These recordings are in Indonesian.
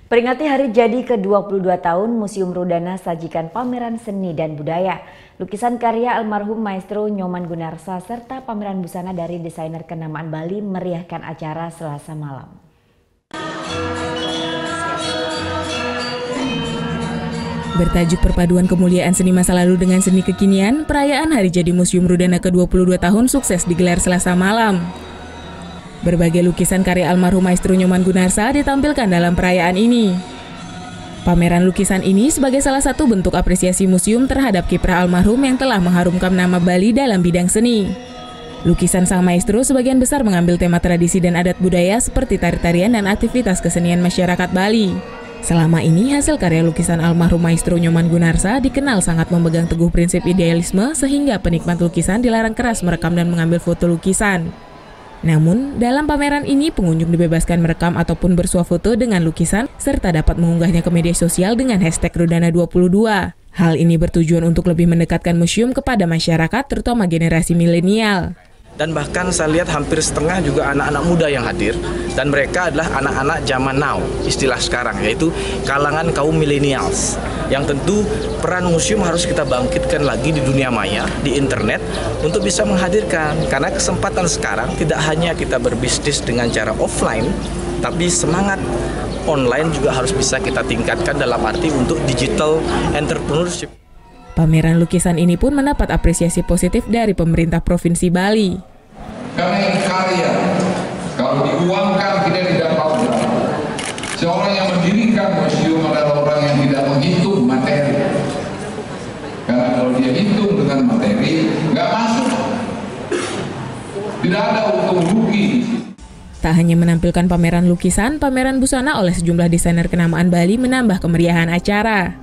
Peringati hari jadi ke-22 tahun, Museum Rudana sajikan pameran seni dan budaya. Lukisan karya almarhum Maestro Nyoman Gunarsa serta pameran busana dari desainer kenamaan Bali meriahkan acara Selasa malam. Bertajuk perpaduan kemuliaan seni masa lalu dengan seni kekinian, perayaan hari jadi Museum Rudana ke-22 tahun sukses digelar Selasa malam. Berbagai lukisan karya almarhum Maestro Nyoman Gunarsa ditampilkan dalam perayaan ini. Pameran lukisan ini sebagai salah satu bentuk apresiasi museum terhadap kiprah almarhum yang telah mengharumkan nama Bali dalam bidang seni. Lukisan sang maestro sebagian besar mengambil tema tradisi dan adat budaya seperti tari-tarian dan aktivitas kesenian masyarakat Bali. Selama ini, hasil karya lukisan almarhum Maestro Nyoman Gunarsa dikenal sangat memegang teguh prinsip idealisme sehingga penikmat lukisan dilarang keras merekam dan mengambil foto lukisan. Namun, dalam pameran ini pengunjung dibebaskan merekam ataupun bersuah foto dengan lukisan serta dapat mengunggahnya ke media sosial dengan hashtag Rudana22. Hal ini bertujuan untuk lebih mendekatkan museum kepada masyarakat terutama generasi milenial. Dan bahkan saya lihat hampir setengah juga anak-anak muda yang hadir, dan mereka adalah anak-anak zaman now, istilah sekarang, yaitu kalangan kaum millennials. Yang tentu peran museum harus kita bangkitkan lagi di dunia maya, di internet, untuk bisa menghadirkan. Karena kesempatan sekarang tidak hanya kita berbisnis dengan cara offline, tapi semangat online juga harus bisa kita tingkatkan dalam arti untuk digital entrepreneurship. Pameran lukisan ini pun mendapat apresiasi positif dari pemerintah Provinsi Bali. Karena ini karya, kalau diuangkan kita tidak tahu berapa. Seorang yang mendirikan museum adalah orang yang tidak menghitung materi. Karena kalau dia hitung dengan materi, nggak masuk. Tidak ada untung rugi. Tak hanya menampilkan pameran lukisan, pameran busana oleh sejumlah desainer kenamaan Bali menambah kemeriahan acara.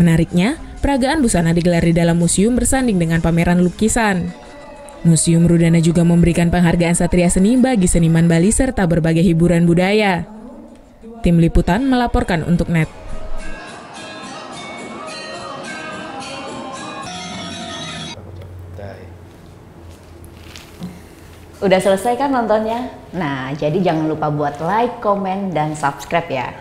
Menariknya, peragaan busana digelar di dalam museum bersanding dengan pameran lukisan. Museum Rudana juga memberikan penghargaan Satria Seni bagi seniman Bali serta berbagai hiburan budaya. Tim Liputan melaporkan untuk NET. Udah selesai kan nontonnya? Nah, jadi jangan lupa buat like, komen, dan subscribe ya.